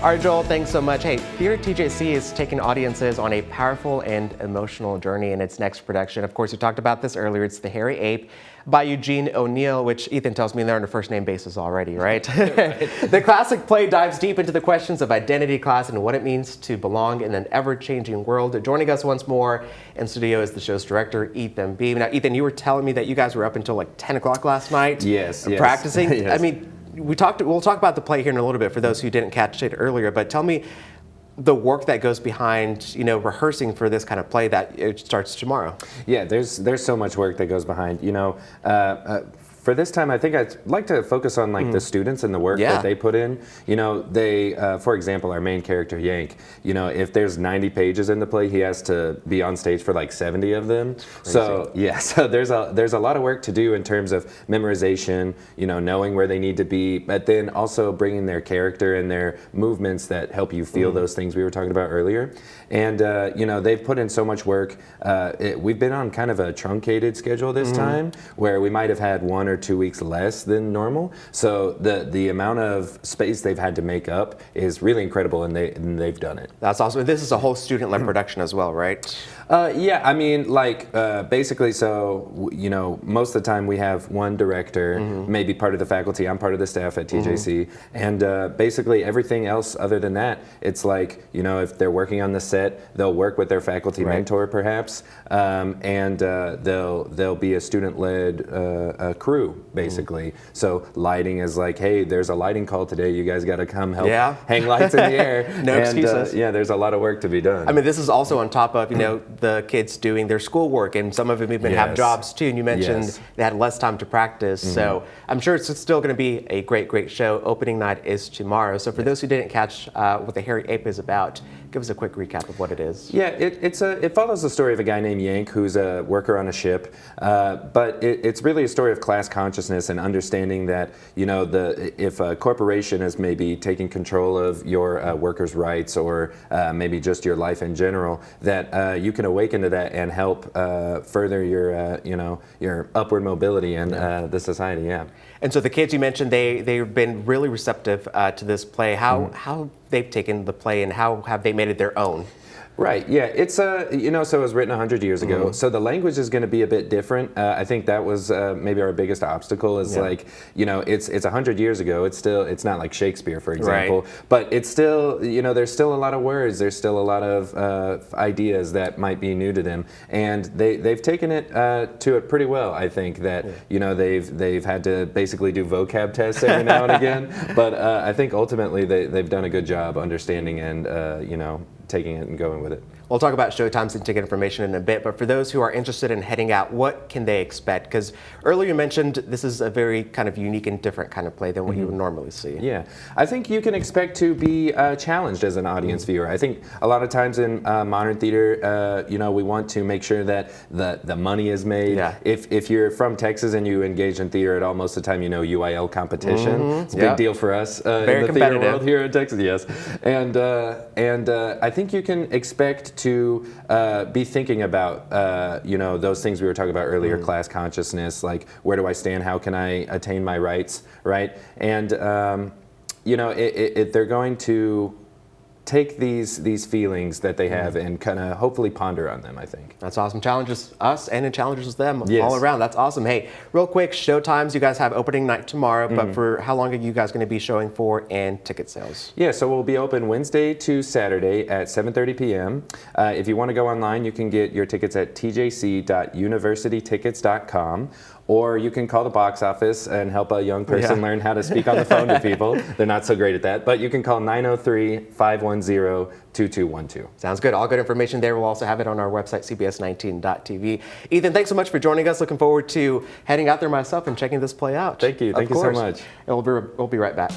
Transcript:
All right, Joel, thanks so much. Hey, Theater TJC is taking audiences on a powerful and emotional journey in its next production. Of course, we talked about this earlier. It's The Hairy Ape by Eugene O'Neill, which Ethan tells me they're on a first-name basis already, right? The classic play dives deep into the questions of identity, class, and what it means to belong in an ever-changing world. Joining us once more in studio is the show's director, Ethan Beebe. Now, Ethan, you were telling me that you guys were up until like 10 o'clock last night. Yes. Practicing. Yes. I mean, we'll talk about the play here in a little bit for those who didn't catch it earlier, but tell me the work that goes behind, rehearsing for this kind of play that it starts tomorrow. Yeah, there's so much work that goes behind. For this time, I think I'd like to focus on the students and the work that they put in. They, for example, our main character Yank. If there's 90 pages in the play, he has to be on stage for like 70 of them. So so there's a lot of work to do in terms of memorization. Knowing where they need to be, but then also bringing their character and their movements that help you feel those things we were talking about earlier. And they've put in so much work. We've been on kind of a truncated schedule this time, where we might have had 1 or 2 weeks less than normal. So the amount of space they've had to make up is really incredible, and they've done it. That's awesome. This is a whole student-led production as well, right? Yeah, I mean, basically, so, most of the time we have one director, maybe part of the faculty, I'm part of the staff at TJC, and basically everything else other than that, it's like, if they're working on the set, they'll work with their faculty mentor perhaps, and they'll be a student-led crew, basically. So lighting is like, hey, there's a lighting call today, you guys got to come help hang lights in the air. No excuses. Yeah, there's a lot of work to be done. I mean, this is also on top of, the kids doing their schoolwork, and some of them even have jobs too. And you mentioned they had less time to practice. So I'm sure it's still going to be a great show. Opening night is tomorrow. So for those who didn't catch what The Hairy Ape is about, give us a quick recap of what it is. Yeah, it follows the story of a guy named Yank who's a worker on a ship, but it's really a story of class consciousness and understanding that if a corporation is maybe taking control of your workers' rights or maybe just your life in general, that you can awaken to that and help further your upward mobility in the society. Yeah. And so the kids you mentioned, they've been really receptive to this play. How they've taken the play and how have they made it their own? Right, yeah, it's so it was written 100 years ago, so the language is going to be a bit different. I think that was maybe our biggest obstacle is it's 100 years ago, it's not like Shakespeare, for example, but it's still, there's still a lot of words, there's still a lot of ideas that might be new to them, and they've taken it to it pretty well. I think that, they've had to basically do vocab tests every now and again, but I think ultimately they've done a good job understanding and, taking it and going with it. We'll talk about showtimes and ticket information in a bit, but for those who are interested in heading out, what can they expect? Because earlier you mentioned this is a very kind of unique and different kind of play than what you would normally see. Yeah, I think you can expect to be challenged as an audience viewer. I think a lot of times in modern theater, we want to make sure that the money is made. Yeah. If you're from Texas and you engage in theater at all, most of the time UIL competition. It's a big deal for us in the theater world here in Texas. Yes, and I think you can expect to be thinking about those things we were talking about earlier, class consciousness, like where do I stand, how can I attain my rights, right? And they're going to take these feelings that they have and kind of hopefully ponder on them, I think. That's awesome. Challenges us and it challenges them all around. That's awesome. Hey, real quick, show times. You guys have opening night tomorrow, but for how long are you guys going to be showing for and ticket sales? Yeah, so we'll be open Wednesday to Saturday at 7:30 p.m. If you want to go online, you can get your tickets at tjc.universitytickets.com, or you can call the box office and help a young person learn how to speak on the phone to people. They're not so great at that, but you can call 903-510-2212. Sounds good. All good information there. We'll also have it on our website, cbs19.tv. Ethan, thanks so much for joining us. Looking forward to heading out there myself and checking this play out. Thank you. Thank you so much. And we'll be right back.